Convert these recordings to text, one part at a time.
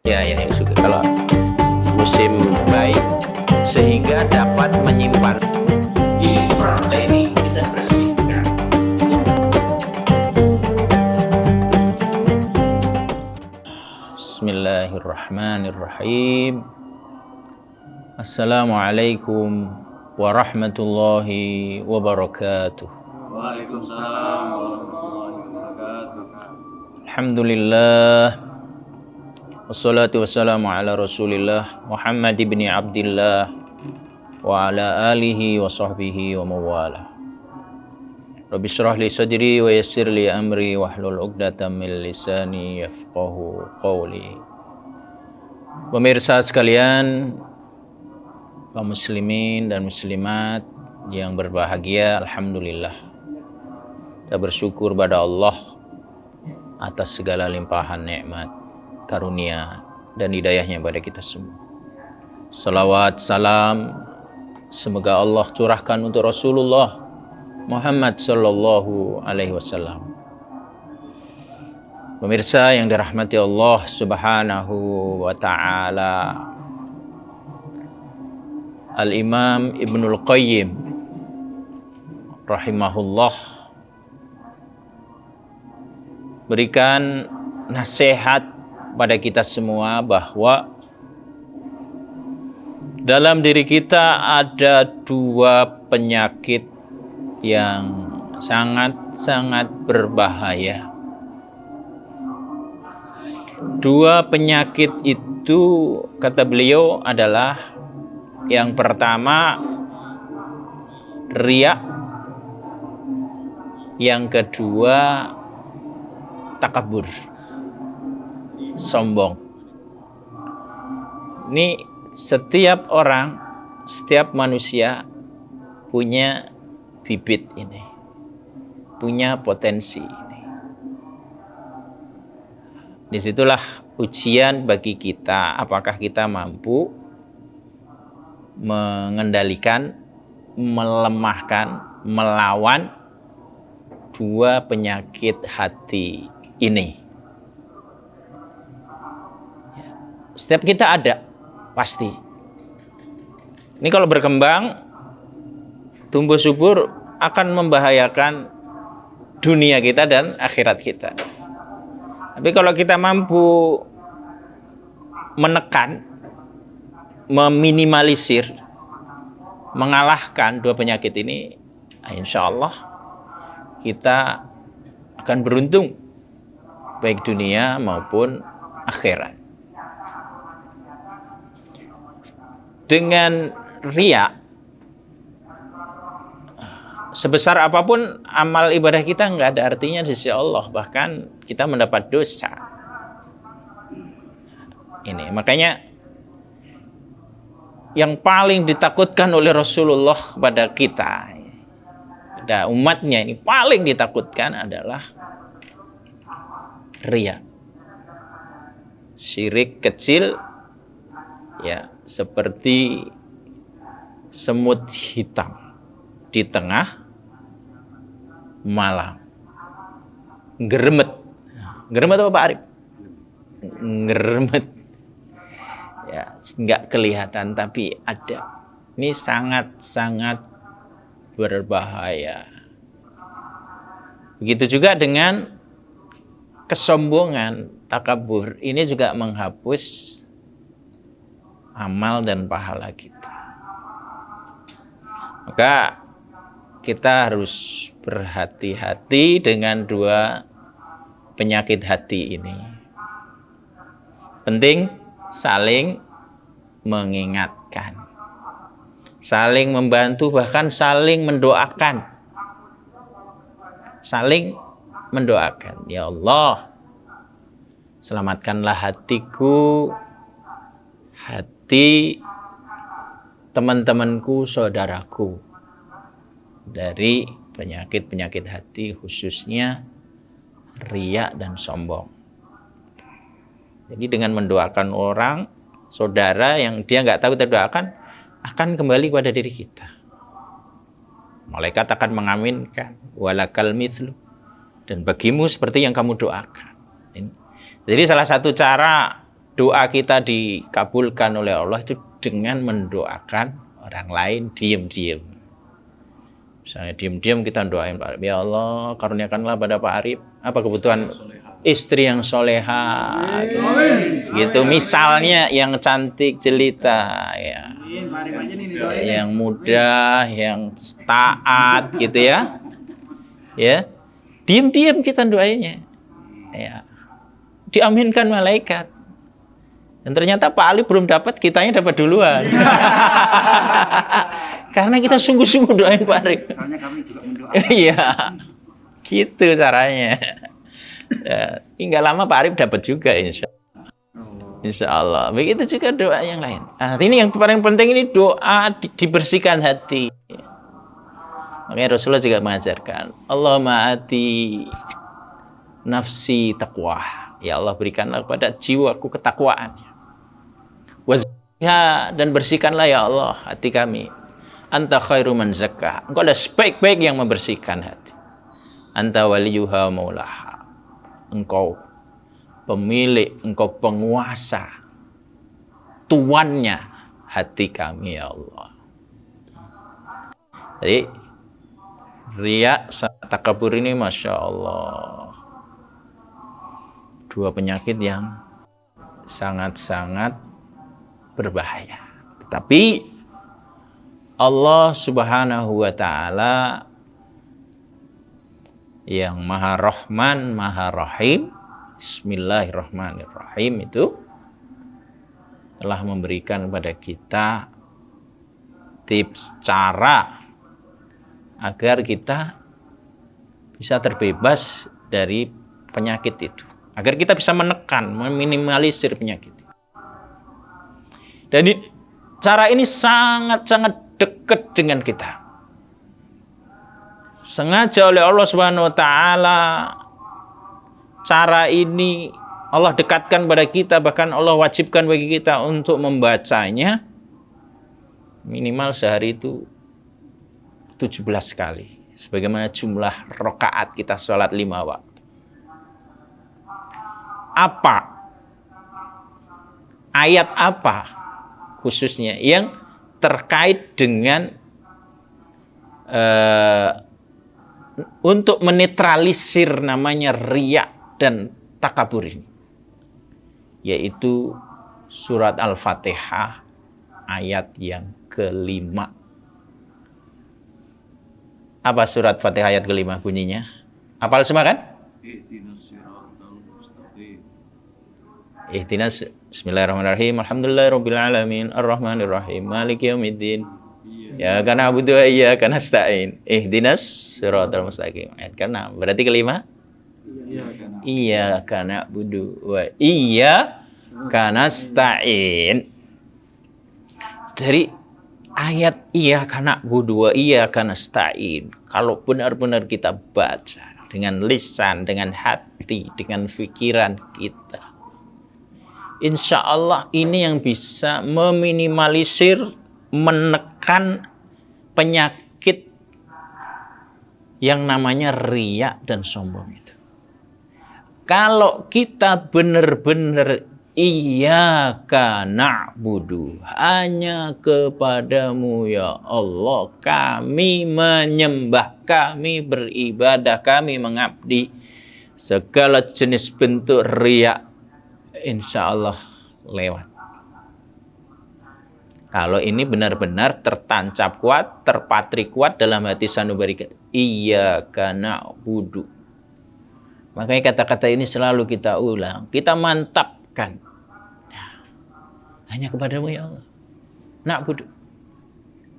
Ya, sudah. Kalau musim baik sehingga dapat menyimpan. Di partai ini kita bersihkan. Bismillahirrahmanirrahim. Assalamualaikum warahmatullahi wabarakatuh. Waalaikumsalam warahmatullahi wabarakatuh. Alhamdulillah. Wassalatu wassalamu ala Rasulillah Muhammad ibn Abdillah wa ala alihi wa sahbihi wa mawala. Rabbi shrah li sadri wa yassir li amri wahlul 'uqdatam min lisani yafqahu qawli. Pemirsa sekalian, kaum muslimin dan muslimat yang berbahagia, alhamdulillah kita bersyukur pada Allah atas segala limpahan nikmat, karunia dan hidayahnya pada kita semua. Salawat, salam semoga Allah curahkan untuk Rasulullah Muhammad sallallahu alaihi wasallam. Pemirsa yang dirahmati Allah subhanahu wa ta'ala, Al-Imam Ibnul Qayyim rahimahullah berikan nasihat pada kita semua bahwa dalam diri kita ada dua penyakit yang sangat-sangat berbahaya. Dua penyakit itu, kata beliau, adalah yang pertama riya, yang kedua takabur, sombong. Ini setiap orang, setiap manusia punya bibit ini, punya potensi ini. Disitulah ujian bagi kita, apakah kita mampu mengendalikan, melemahkan, melawan dua penyakit hati ini. Setiap kita ada, pasti. Ini kalau berkembang, tumbuh subur, akan membahayakan dunia kita dan akhirat kita. Tapi kalau kita mampu menekan, meminimalisir, mengalahkan dua penyakit ini, insya Allah kita akan beruntung, baik dunia maupun akhirat. Dengan riya, sebesar apapun amal ibadah kita nggak ada artinya di sisi Allah, bahkan kita mendapat dosa. Ini makanya yang paling ditakutkan oleh Rasulullah kepada kita, pada umatnya ini paling ditakutkan adalah riya, syirik kecil, ya, seperti semut hitam di tengah malam. Geremet. Geremet apa Pak Arif? Geremet. Ya, nggak kelihatan tapi ada. Ini sangat-sangat berbahaya. Begitu juga dengan kesombongan, takabur. Ini juga menghapus amal dan pahala kita. Maka kita harus berhati-hati dengan dua penyakit hati ini. Penting saling mengingatkan, saling membantu, bahkan saling mendoakan. Saling mendoakan. Ya Allah, selamatkanlah hatiku, hati teman-temanku, saudaraku, dari penyakit-penyakit hati, khususnya riya dan sombong. Jadi dengan mendoakan orang, saudara yang dia nggak tahu kita doakan, akan kembali pada diri kita. Malaikat akan mengaminkan, walakal mithlu, dan bagimu seperti yang kamu doakan. Jadi salah satu cara doa kita dikabulkan oleh Allah itu dengan mendoakan orang lain diam-diam. Misalnya diam-diam kita doain Pak Arif, ya Allah karuniakanlah pada Pak Arif apa kebutuhan istri yang soleha, gitu. Misalnya yang cantik jelita, ya, yang muda, yang taat, gitu ya. Ya, diam-diam kita doainya, ya, diaminkan malaikat. Dan ternyata Pak Ali belum dapat, kitanya dapat duluan. Karena kita sungguh-sungguh doain Pak Arif. Soalnya kami juga mendoakan. Iya, gitu caranya. Ya, hingga lama Pak Arif dapat juga insya Allah. Begitu juga doa yang lain. Nah, ini yang paling penting, ini doa dibersihkan hati. Makanya Rasulullah juga mengajarkan, Allahumma ati nafsi taqwa. Ya Allah, berikanlah kepada jiwaku ketakwaan. Wazkiha, dan bersihkanlah ya Allah hati kami. Anta khairu man zakka. Engkau adalah sebaik-baik yang membersihkan hati. Anta waliyuha maulaha. Engkau pemilik, engkau penguasa, tuannya hati kami ya Allah. Jadi riya sama takabur ini Masya Allah, dua penyakit yang sangat-sangat berbahaya. Tetapi Allah Subhanahu wa Ta'ala yang Maha Rahman, Maha Rahim, Bismillahirrahmanirrahim, itu telah memberikan kepada kita tips cara agar kita bisa terbebas dari penyakit itu, agar kita bisa menekan, meminimalisir penyakit. Dan cara ini sangat-sangat dekat dengan kita. Sengaja oleh Allah Subhanahu wa Ta'ala, cara ini Allah dekatkan pada kita, bahkan Allah wajibkan bagi kita untuk membacanya minimal sehari itu 17 kali, sebagaimana jumlah rakaat kita sholat 5 waktu. Apa? Ayat apa khususnya yang terkait dengan untuk menetralisir namanya riya dan takabur ini? Yaitu surat Al-Fatihah ayat yang kelima. Apa surat Fatihah ayat kelima bunyinya? Hafal semua kan? Ihdinas, bismillahirrahmanirrahim, alhamdulillahirabbil alamin, arrahmanirrahim, maliki yaumiddin, iyyaka na'budu wa iyyaka nasta'in, ihdinas siratal mustaqim. Ayat ke-6. Berarti kelima? Iyyaka na'budu wa iyyaka nasta'in. Dari ayat iyyaka na'budu wa iyyaka nasta'in, kalau benar-benar kita baca dengan lisan, dengan hati, dengan pikiran kita, insya Allah ini yang bisa meminimalisir, menekan penyakit yang namanya riya dan sombong itu. Kalau kita benar-benar iyyaka na'budu, hanya kepadamu ya Allah kami menyembah, kami beribadah, kami mengabdi, segala jenis bentuk riya insya Allah lewat. Kalau ini benar-benar tertancap kuat, terpatri kuat dalam hati sanubari kita, iyyaka na'budu. Makanya kata-kata ini selalu kita ulang, kita mantapkan. Hanya kepadamu ya Allah na'budu.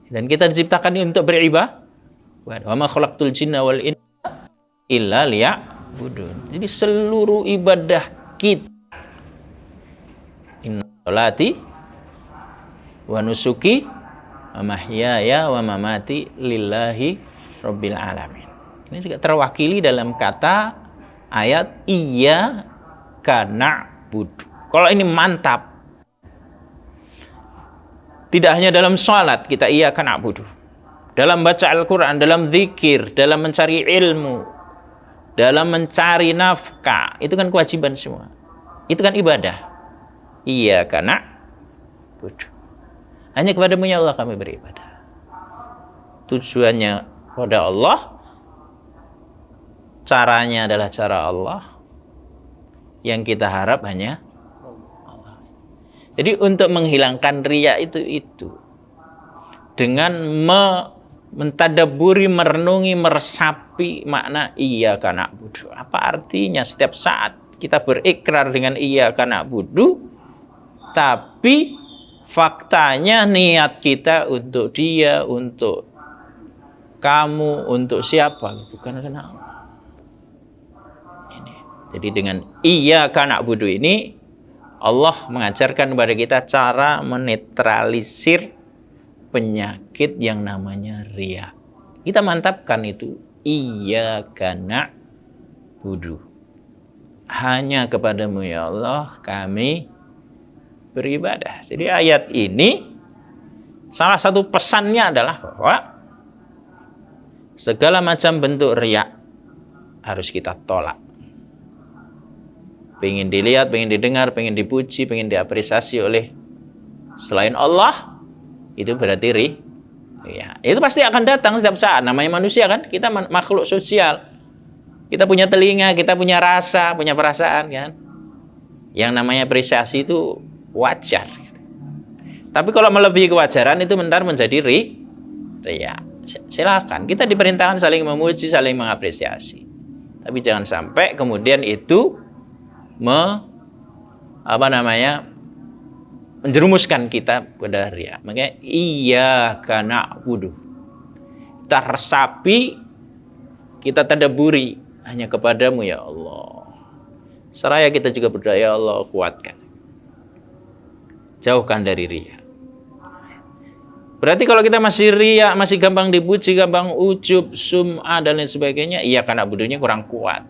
Dan kita diciptakan ini untuk beribadah. Wa ma khalaqtul jinna wal insa illa liya'budun. Jadi seluruh ibadah kita, inna sholati wa nusuki wa mahyaya wa mamati lillahi rabbil alamin. Ini juga terwakili dalam kata ayat iyyaka na'budu. Kalau ini mantap, tidak hanya dalam sholat kita iyyaka na'budu, dalam baca Al-Quran, dalam zikir, dalam mencari ilmu, dalam mencari nafkah, itu kan kewajiban semua. Itu kan ibadah. Iyyaka na'budu. Hanya kepadamu ya Allah kami beribadah. Tujuannya pada Allah, caranya adalah cara Allah, yang kita harap hanya Allah. Jadi untuk menghilangkan riya itu dengan mentadaburi, merenungi, meresapi makna iyyaka na'budu. Apa artinya setiap saat kita berikrar dengan iyyaka na'budu, tapi faktanya niat kita untuk dia, untuk kamu, untuk siapa? Bukan karena Allah. Ini. Jadi dengan iyyaka na'budu ini, Allah mengajarkan kepada kita cara menetralisir penyakit yang namanya riya. Kita mantapkan itu. Iyyaka na'budu. Hanya kepadamu ya Allah kami beribadah. Jadi ayat ini salah satu pesannya adalah bahwa segala macam bentuk riya harus kita tolak. Pengen dilihat, pengen didengar, pengen dipuji, pengen diapresiasi oleh selain Allah, itu berarti riya. Itu pasti akan datang setiap saat. Namanya manusia kan, kita makhluk sosial. Kita punya telinga, kita punya rasa, punya perasaan kan. Yang namanya apresiasi itu wajar. Tapi kalau melebihi kewajaran itu bentar menjadi riya. Silakan, kita diperintahkan saling memuji, saling mengapresiasi. Tapi jangan sampai kemudian itu menjerumuskan kita pada riya. Makanya iyyaka na'budu. Kita resapi, kita tadaburi hanya kepadamu ya Allah. Seraya kita juga berdoa ya Allah kuatkan. Jauhkan dari riya. Berarti kalau kita masih riya, masih gampang dipuji, gampang ujub, sum'ah dan lain sebagainya, iyyaka na'budunya kurang kuat.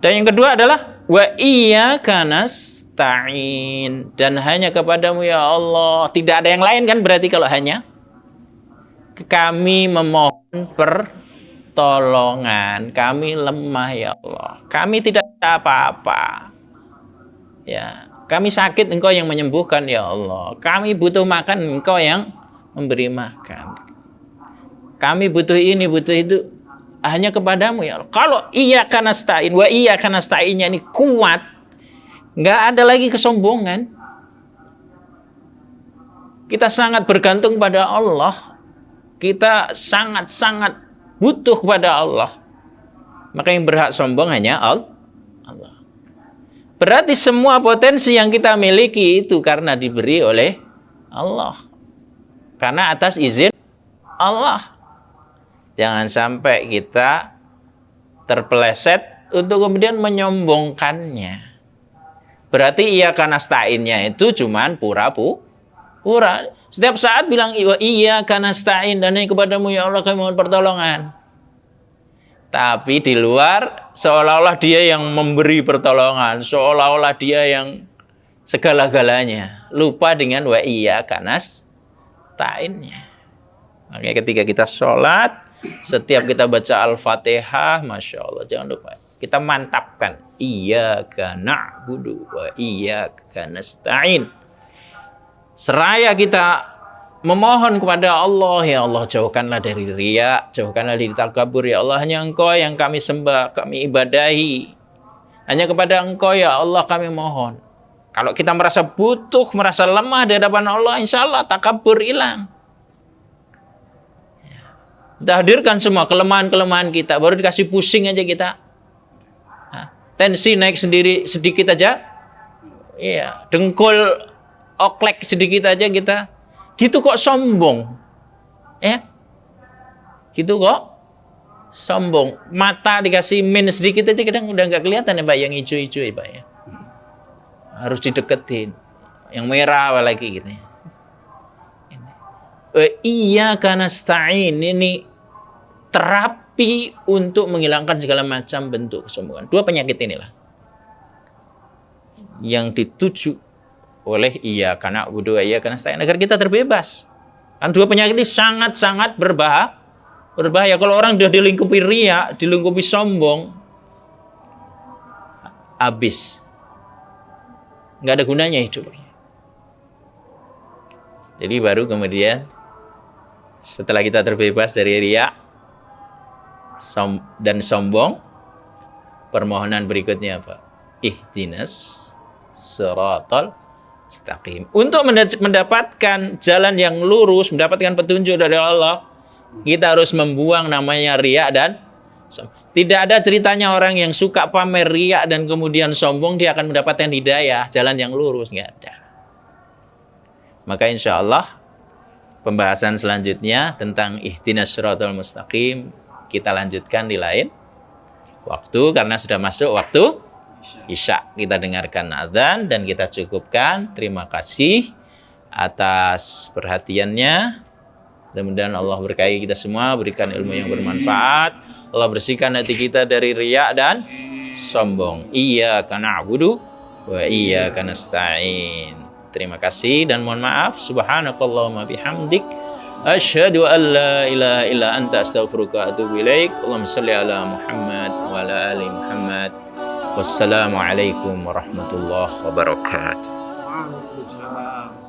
Dan yang kedua adalah wa iyyaka nasta'in, dan hanya kepadamu ya Allah. Tidak ada yang lain kan berarti kalau hanya. Kami memohon pertolongan, kami lemah ya Allah. Kami tidak ada apa-apa. Ya, kami sakit engkau yang menyembuhkan ya Allah. Kami butuh makan engkau yang memberi makan. Kami butuh ini, butuh itu, hanya kepadamu ya Allah. Kalau iyyaka nasta'in, wa iyyaka nasta'innya ini kuat, nggak ada lagi kesombongan. Kita sangat bergantung pada Allah. Kita sangat-sangat butuh pada Allah. Maka yang berhak sombong hanya Allah. Berarti semua potensi yang kita miliki itu karena diberi oleh Allah. Karena atas izin Allah. Jangan sampai kita terpeleset untuk kemudian menyombongkannya. Berarti iyyaka nasta'innya itu cuman pura-pura. Setiap saat bilang iyyaka nasta'in, dan kepadamu ya Allah kami mohon pertolongan. Tapi di luar seolah-olah dia yang memberi pertolongan, seolah-olah dia yang segala-galanya. Lupa dengan wa iyyaka nasta'innya. Makanya ketika kita sholat, setiap kita baca Al-Fatihah, Masya Allah, jangan lupa kita mantapkan iyyaka na'budu wa iyyaka nasta'in. Seraya kita memohon kepada Allah, ya Allah jauhkanlah dari riya, jauhkanlah dari takabur ya Allah. Hanya engkau yang kami sembah, kami ibadahi. Hanya kepada engkau ya Allah kami mohon. Kalau kita merasa butuh, merasa lemah di hadapan Allah, insya Allah takabur hilang. Kita hadirkan semua kelemahan-kelemahan kita, baru dikasih pusing aja kita. Tensi naik sendiri sedikit aja. Iya, dengkul oklek sedikit aja kita. Gitu kok sombong. Ya. Gitu kok sombong. Mata dikasih min sedikit aja kadang udah nggak kelihatan ya Pak, yang hijau-hijau ya Pak ya. Harus dideketin. Yang merah apalagi gitu ya. Iyyaka nasta'in ini terapi untuk menghilangkan segala macam bentuk kesombongan. Dua penyakit inilah yang dituju oleh iyyaka na'budu wa iyyaka nasta'in agar kita terbebas. Kan dua penyakit ini sangat-sangat berbahaya. Kalau orang sudah dilingkupi riya, dilingkupi sombong, habis. nggak ada gunanya hidup. Jadi baru kemudian setelah kita terbebas dari riya dan sombong, permohonan berikutnya apa? Ihdinas siratal mustaqim. Untuk mendapatkan jalan yang lurus, mendapatkan petunjuk dari Allah, kita harus membuang namanya riya dan sombong. Tidak ada ceritanya orang yang suka pamer riya dan kemudian sombong dia akan mendapatkan hidayah, jalan yang lurus, nggak ada. Maka insya Allah pembahasan selanjutnya tentang ihdinas siratal mustaqim kita lanjutkan di lain waktu karena sudah masuk waktu Isya. Kita dengarkan azan dan kita cukupkan. Terima kasih atas perhatiannya. Mudah-mudahan Allah berkahi kita semua, berikan ilmu yang bermanfaat. Allah bersihkan hati kita dari riya dan sombong. Iyyaka na'budu wa iyyaka nasta'in. Terima kasih dan mohon maaf. Subhanakallahumma bihamdik asyhadu an la ilaha illa anta astaghfiruka wa atubu ilaik. Allahumma shalli ala Muhammad wa ala ali Muhammad. Wassalamualaikum warahmatullahi wabarakatuh. Waalaikumsalam.